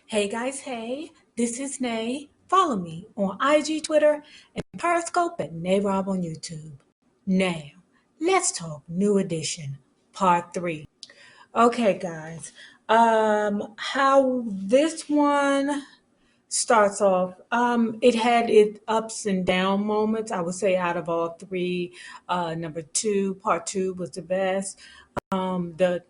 Hey guys, hey, this is Nay. Follow me on IG, Twitter, and Periscope at NayRobonYouTube. Now, let's talk New Edition, Part 3. Okay, guys, how this one starts off, it had its ups and down moments. I would say out of all three, part two was the best. The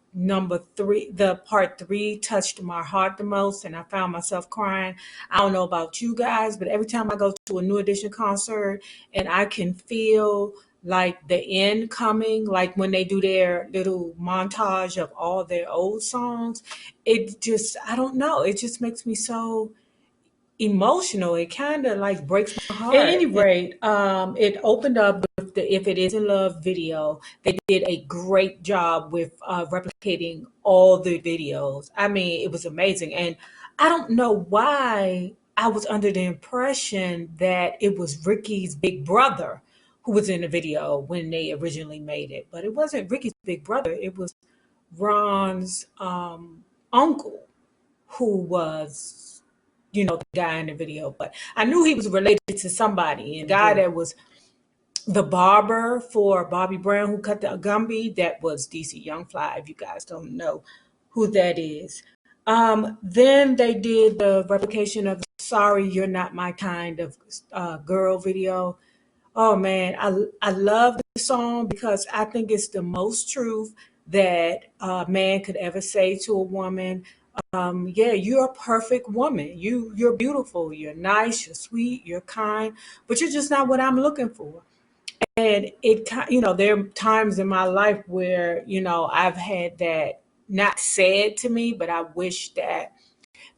part three touched my heart the most, and I found myself crying. I don't know about you guys, but every time I go to a New Edition concert and I can feel like the end coming, like when they do their little montage of all their old songs, it just, I don't know, it just makes me so emotional. It kind of like breaks my heart. At any rate, it opened up with the "If It Is in Love" video. They did a great job with replicating all the videos. I mean, it was amazing, and I don't know why I was under the impression that it was Ricky's big brother who was in the video when they originally made it, but it wasn't Ricky's big brother. It was Ron's uncle who was, the guy in the video. But I knew he was related to somebody. And the guy that was the barber for Bobby Brown who cut the Gumby, that was DC Young Fly, if you guys don't know who that is. Then they did the replication of Sorry You're Not My Kind of Girl video. Oh man, I love the song because I think it's the most truth that a man could ever say to a woman. Yeah, you're a perfect woman. You're beautiful. You're nice. You're sweet. You're kind. But you're just not what I'm looking for. And there are times in my life where I've had that not said to me, but I wish that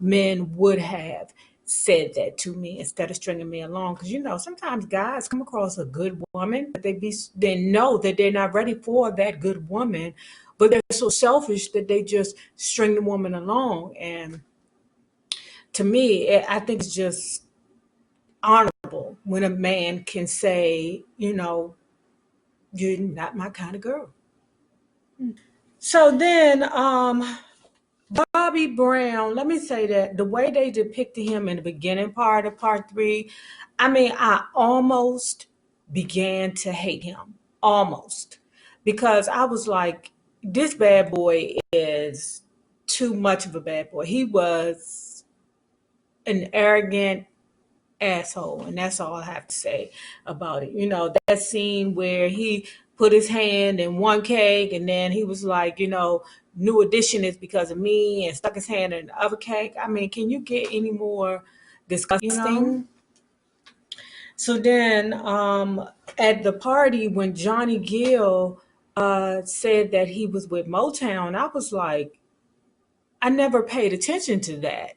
men would have said that to me instead of stringing me along. Because sometimes guys come across a good woman, but they know that they're not ready for that good woman, but they're so selfish that they just string the woman along. And to me, I think it's just honorable when a man can say, you're not my kind of girl. So then, Bobby Brown, let me say that the way they depicted him in the beginning part of part three, I mean, I almost began to hate him. Almost. Because I was like, this bad boy is too much of a bad boy. He was an arrogant asshole, and that's all I have to say about it. That scene where he put his hand in one cake and then he was like, New Edition is because of me, and stuck his hand in the other cake. I mean, can you get any more disgusting? So then at the party when Johnny Gill said that he was with Motown, I was like, I never paid attention to that,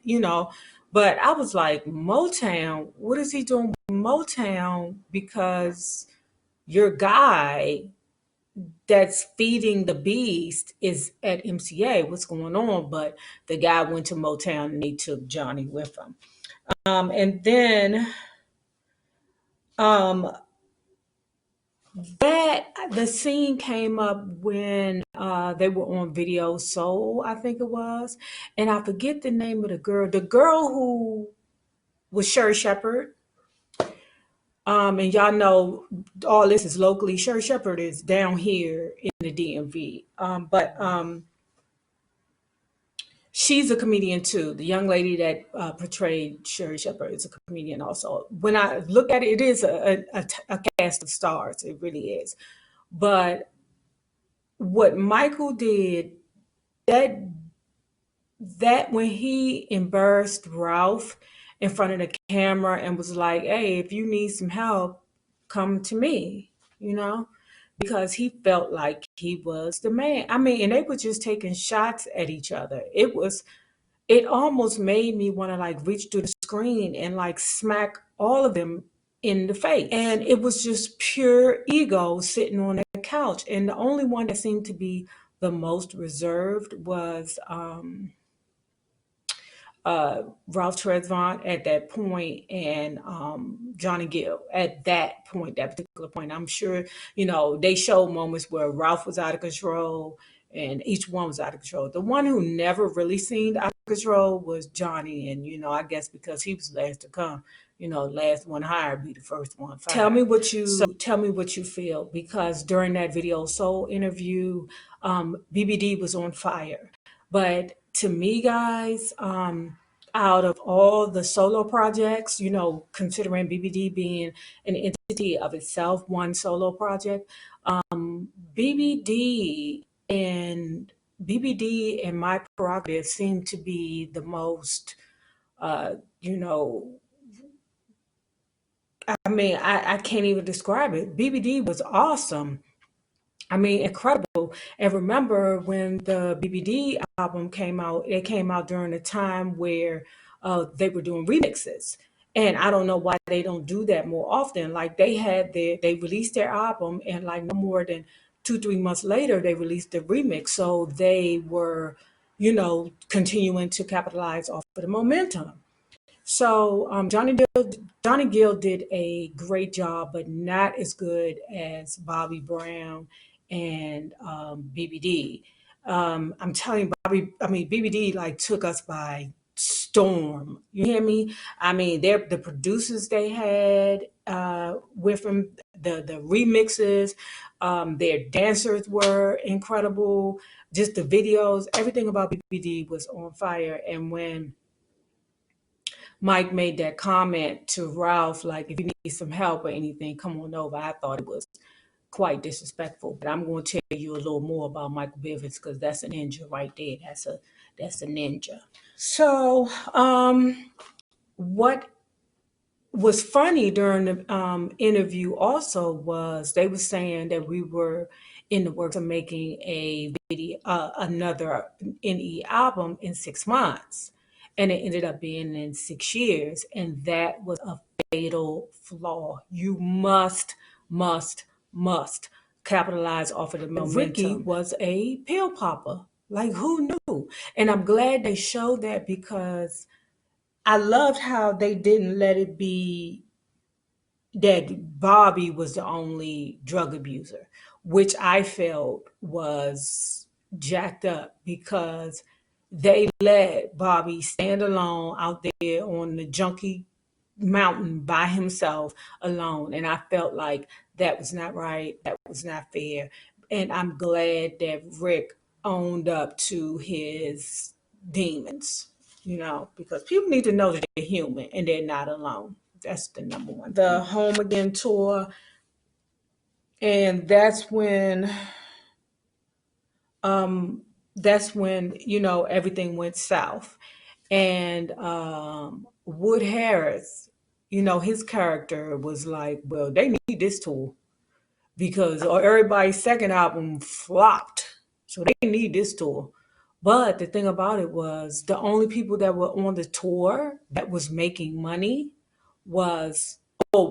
but I was like, Motown, what is he doing with Motown? Because your guy that's feeding the beast is at MCA. What's going on? But the guy went to Motown and they took Johnny with him. And then the scene came up when they were on Video Soul, I think it was, and I forget the name of the girl who was Sherry Shepherd. And y'all know all this is locally. Sherry Shepherd is down here in the DMV. But she's a comedian too. The young lady that portrayed Sherry Shepherd is a comedian also. When I look at it, it is a cast of stars. It really is. But what Michael did, that when he embarrassed Ralph in front of the camera and was like, hey, if you need some help, come to me, because he felt like he was the man. I mean, and they were just taking shots at each other. It almost made me want to like reach through the screen and like smack all of them in the face. And it was just pure ego sitting on that couch. And the only one that seemed to be the most reserved was Ralph Tresvant at that point, and Johnny Gill at that point, that particular point. I'm sure, they showed moments where Ralph was out of control and each one was out of control. The one who never really seemed out of control was Johnny, and I guess because he was last to come, last one hired be the first one fired. Tell me what you feel, because during that Video Soul interview, BBD was on fire. But to me, guys, out of all the solo projects, considering BBD being an entity of itself, one solo project, BBD and My Prerogative seem to be the most, I can't even describe it. BBD was awesome. Incredible. And remember when the BBD album came out, it came out during a time where they were doing remixes. And I don't know why they don't do that more often. Like they released their album, and like no more than 2, 3 months later, they released the remix. So they were, continuing to capitalize off of the momentum. So Johnny Gill did a great job, but not as good as Bobby Brown and BBD. I'm telling you, BBD like took us by storm. You hear me? The producers they had with them, the remixes, their dancers were incredible. Just the videos, everything about BBD was on fire. And when Mike made that comment to Ralph, like, if you need some help or anything, come on over, I thought it was quite disrespectful. But I'm going to tell you a little more about Michael Bivins, because that's a ninja right there. That's a ninja. So, what was funny during the interview also was they were saying that we were in the works of making a video, another NE album in 6 months, and it ended up being in 6 years, and that was a fatal flaw. You must capitalize off of the momentum. Ricky was a pill popper. Like, who knew? And I'm glad they showed that, because I loved how they didn't let it be that Bobby was the only drug abuser, which I felt was jacked up, because they let Bobby stand alone out there on the junkie mountain by himself alone. And I felt like that was not right. That was not fair. And I'm glad that Rick owned up to his demons, because people need to know that they're human and they're not alone. That's the number one. The Home Again tour. And that's when everything went south. And Wood Harris, his character was like, well, they need this tour, because everybody's second album flopped. So they need this tour. But the thing about it was, the only people that were on the tour that was making money was,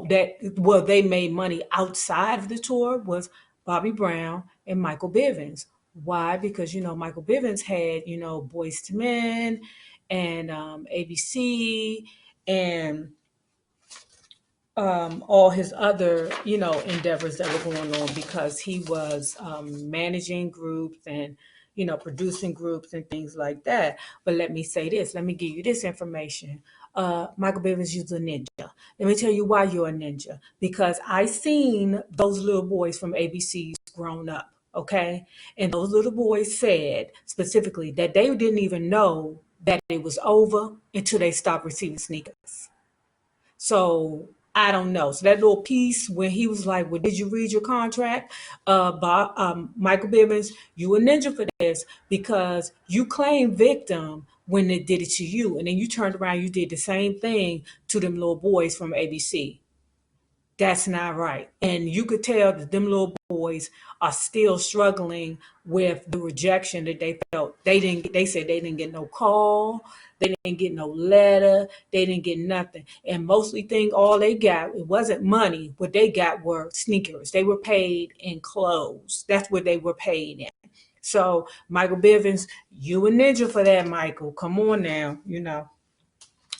they made money outside of the tour, was Bobby Brown and Michael Bivins. Why? Because, Michael Bivins had, Boyz II Men and ABC and all his other, endeavors that were going on, because he was managing groups and, producing groups and things like that. But let me say this. Let me give you this information. Michael Bivins is a ninja. Let me tell you why you're a ninja. Because I seen those little boys from ABC's grown up, okay? And those little boys said specifically that they didn't even know that it was over until they stopped receiving sneakers. So I don't know. So that little piece where he was like, well, did you read your contract? Michael Bivins, you a ninja for this, because you claimed victim when they did it to you. And then you turned around, you did the same thing to them little boys from ABC. That's not right. And you could tell that them little boys are still struggling with the rejection that they felt. They said they didn't get no call, they didn't get no letter, they didn't get nothing. And mostly all they got, it wasn't money. What they got were sneakers. They were paid in clothes. That's what they were paid in. So Michael Bivins, you a ninja for that, Michael. Come on now,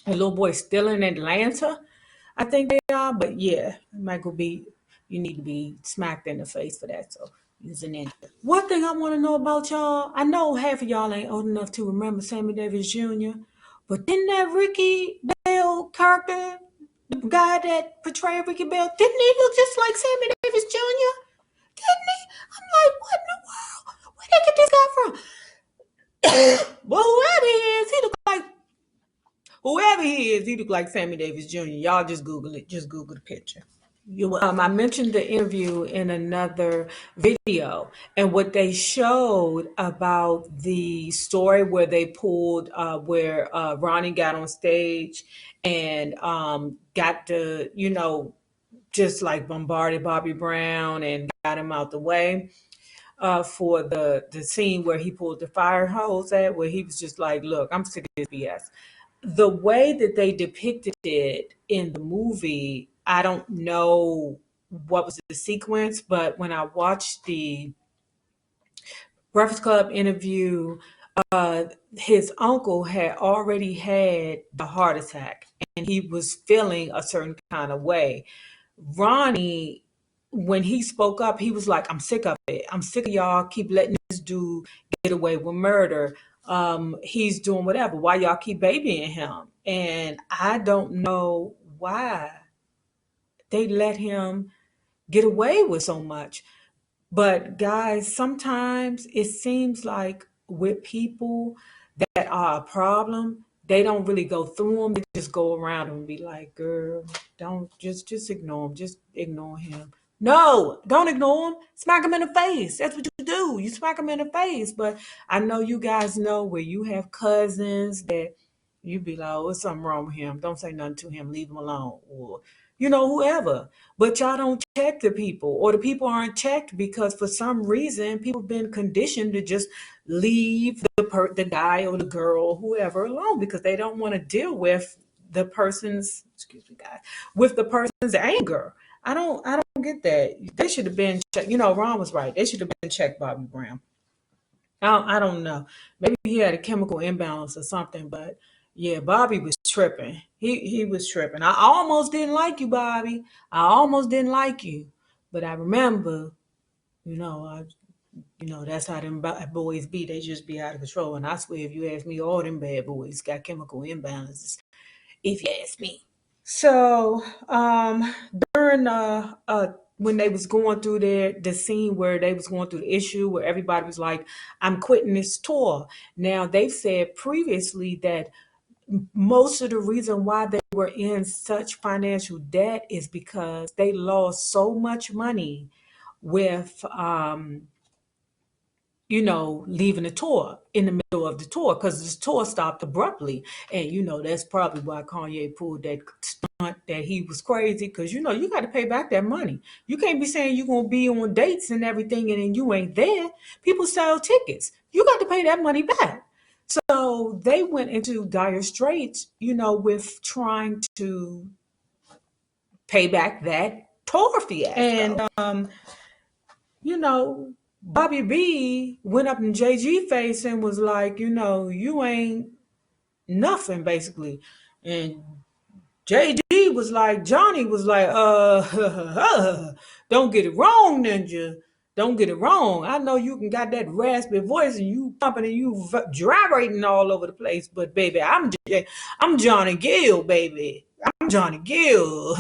A little boy still in Atlanta, I think they are, but yeah, Michael B, you need to be smacked in the face for that. So He's a ninja. One thing I want to know about y'all, I know half of y'all ain't old enough to remember Sammy Davis Jr., but didn't that Ricky Bell character, the guy that portrayed Ricky Bell, didn't he look just like Sammy Davis Jr.? Didn't he? I'm like, what in the world? Where they get this guy from? Well, whoever he is, he look like Sammy Davis Jr. Y'all just Google it. Just Google the picture. I mentioned the interview in another video, and what they showed about the story where they pulled, where Ronnie got on stage and got to, just like bombarded Bobby Brown and got him out the way for the scene where he pulled the fire hose at, where he was just like, "Look, I'm sick of this BS." The way that they depicted it in the movie, I don't know what was the sequence, but when I watched the Breakfast Club interview, his uncle had already had the heart attack and he was feeling a certain kind of way. Ronnie, when he spoke up, he was like, I'm sick of it. I'm sick of y'all keep letting this dude get away with murder. He's doing whatever. Why y'all keep babying him? And I don't know why they let him get away with so much. But guys, sometimes it seems like with people that are a problem, they don't really go through them. They just go around them and be like, "Girl, don't just ignore him. Just ignore him." No, don't ignore him. Smack him in the face. That's what you do. You smack him in the face. But I know you guys know where you have cousins that you be like, "Oh, there's something wrong with him. Don't say nothing to him. Leave him alone." Or whoever. But y'all don't check the people, or the people aren't checked because for some reason people have been conditioned to just leave the guy or the girl, whoever, alone because they don't want to deal with the person's, excuse me, guys, with the person's anger. I don't get that. They should have been checked. Ron was right. They should have been checked, Bobby Brown. I don't know. Maybe he had a chemical imbalance or something, but yeah, Bobby was tripping. He was tripping. I almost didn't like you, Bobby. I almost didn't like you, but I remember, that's how them bad boys be. They just be out of control. And I swear, if you ask me, all them bad boys got chemical imbalances. If you ask me. So during when they was going through the scene where they was going through the issue where everybody was like, I'm quitting this tour. Now they've said previously that most of the reason why they were in such financial debt is because they lost so much money with leaving the tour in the middle of the tour because this tour stopped abruptly. And, that's probably why Kanye pulled that stunt that he was crazy because, you got to pay back that money. You can't be saying you're going to be on dates and everything and then you ain't there. People sell tickets. You got to pay that money back. So they went into dire straits, with trying to pay back that tour fiasco. And, Bobby B went up in JG face and was like, you ain't nothing basically. And JG was like, Johnny was like, don't get it wrong, Ninja. Don't get it wrong. I know you can got that raspy voice and you pumping and you gyrating all over the place, but baby, I'm Johnny Gill, baby. I'm Johnny Gill.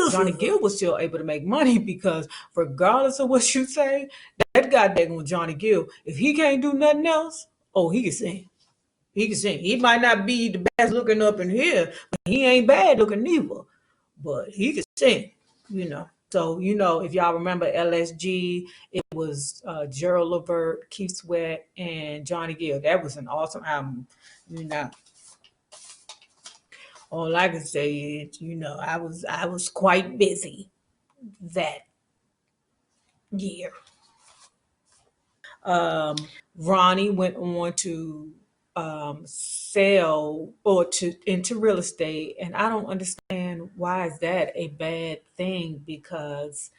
Johnny Gill was still able to make money because regardless of what you say, that goddamn with Johnny Gill, if he can't do nothing else, oh, he can sing. He can sing. He might not be the best looking up in here, but he ain't bad looking neither. But he can sing. So, if y'all remember LSG, it was Gerald Levert, Keith Sweat, and Johnny Gill. That was an awesome album. All I can say is, I was quite busy that year. Ronnie went on to sell or into real estate, and I don't understand why is that a bad thing because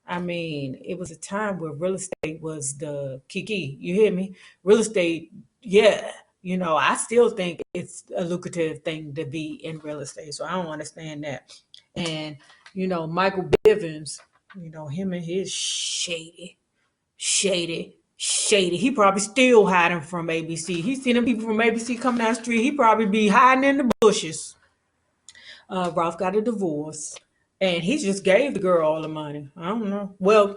I mean it was a time where real estate was the kiki. You hear me? Real estate, yeah. I still think it's a lucrative thing to be in real estate, so I don't understand that. And Michael Bivins, him and his shady Shady, shady. He probably still hiding from ABC. He seen them people from ABC coming down the street. He probably be hiding in the bushes. Ralph got a divorce, and he just gave the girl all the money. I don't know. Well,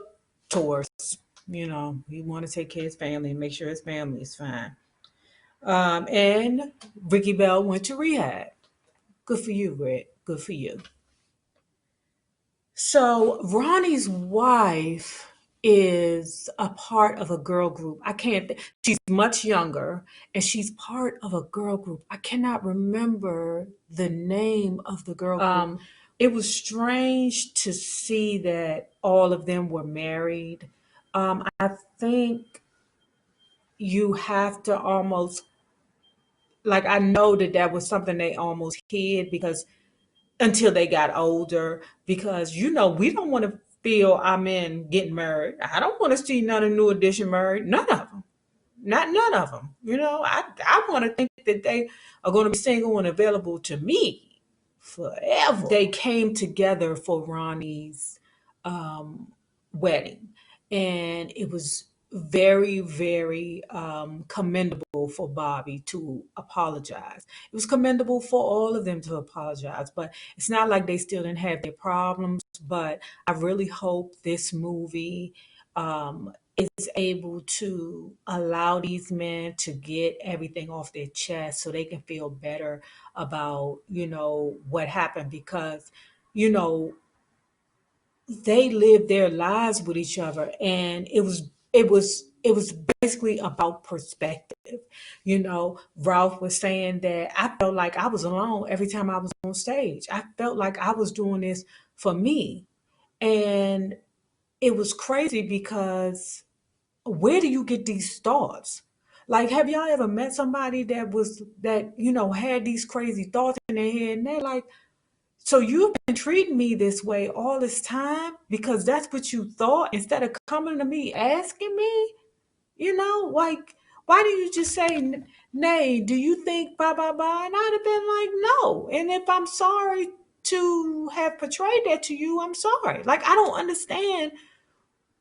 towards, he want to take care of his family and make sure his family is fine. And Ricky Bell went to rehab. Good for you, Rick. Good for you. So Ronnie's wife is a part of a girl group. I can't, she's much younger and she's part of a girl group. I cannot remember the name of the girl group. It was strange to see that all of them were married. I think you have to almost, like, I know that that was something they almost hid because until they got older, because we don't want to feel our men getting married. I don't want to see none of New Edition married. None of them. Not none of them. I want to think that they are going to be single and available to me forever. They came together for Ronnie's wedding, and it was very, very commendable for Bobby to apologize. It was commendable for all of them to apologize, but it's not like they still didn't have their problems. But I really hope this movie is able to allow these men to get everything off their chest so they can feel better about, what happened, because, you know, they lived their lives with each other, and it was basically about perspective. Ralph was saying that I felt like I was alone every time I was on stage. I felt like I was doing this for me. And it was crazy because where do you get these thoughts? Like, have y'all ever met somebody that had these crazy thoughts in their head, and they're like, so you've been treating me this way all this time because that's what you thought, instead of coming to me asking me, like, why do you just say, Nay, do you think blah blah blah? And I'd have been like, no. And if I'm sorry to have portrayed that to you, I'm sorry. Like, I don't understand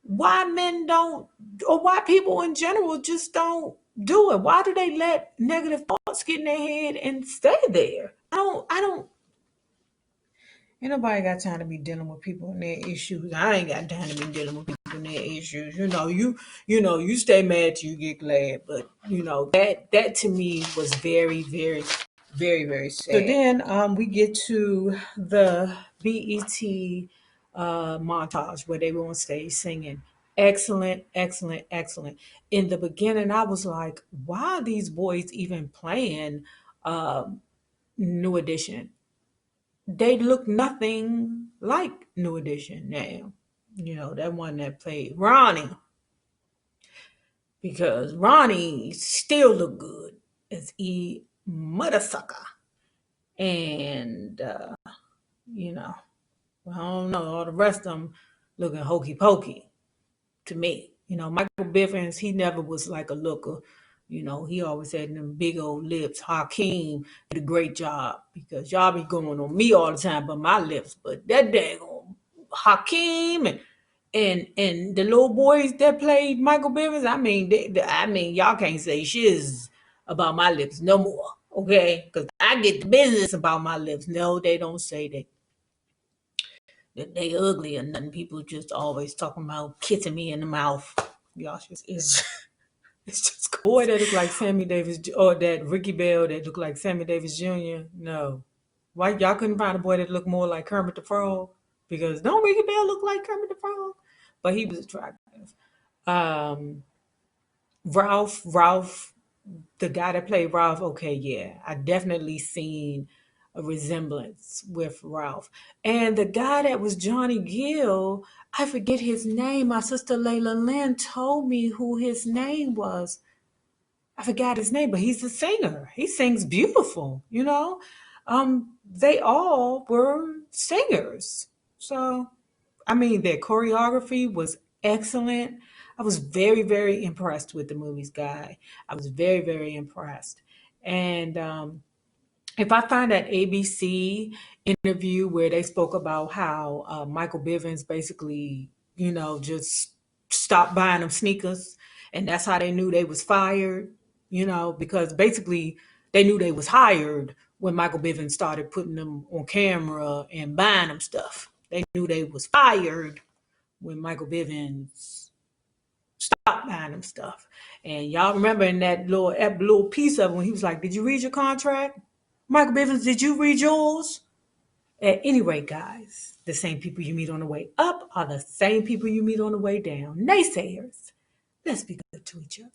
why men don't, or why people in general just don't do it. Why do they let negative thoughts get in their head and stay there? I don't. Ain't nobody got time to be dealing with people and their issues. I ain't got time to be dealing with people and their issues. You stay mad till you get glad. But that to me was very, very, very, very sad. So then we get to the BET montage where they were on stage singing. Excellent, excellent, excellent. In the beginning, I was like, why are these boys even playing New Edition? They look nothing like New Edition now. That one that played Ronnie, because Ronnie still look good as E mother sucker. And you know, I don't know, all the rest of them looking hokey pokey to me. Michael Bivins, he never was like a looker. He always had them big old lips. Hakeem did a great job, because y'all be going on me all the time but my lips. But that dang Hakeem and the little boys that played Michael Bivins, I mean, y'all can't say shiz about my lips no more, okay? Because I get the business about my lips. No, they don't say that they ugly or nothing. People just always talking about kissing me in the mouth. Y'all just is it's just crazy. Boy that look like Sammy Davis, or that Ricky Bell that look like Sammy Davis Jr. No. Why y'all couldn't find a boy that looked more like Kermit the Frog? Because don't Ricky Bell look like Kermit the Frog? But he was attractive. Um, Ralph, the guy that played Ralph, okay, yeah, I definitely seen a resemblance with Ralph. And the guy that was Johnny Gill, I forget his name. My sister Layla Lynn told me who his name was. I forgot his name, but he's a singer. He sings beautiful. They all were singers. So, I mean, their choreography was excellent. I was very, very impressed with the movie's guy. I was very, very impressed. And if I find that ABC interview where they spoke about how Michael Bivins basically, just stopped buying them sneakers, and that's how they knew they was fired. Because basically they knew they was hired when Michael Bivins started putting them on camera and buying them stuff. They knew they was fired when Michael Bivins stopped buying them stuff. And y'all remember in that little piece of it when he was like, "Did you read your contract, Michael Bivins? Did you read yours?" At any rate, guys, the same people you meet on the way up are the same people you meet on the way down. Naysayers, let's be good to each other.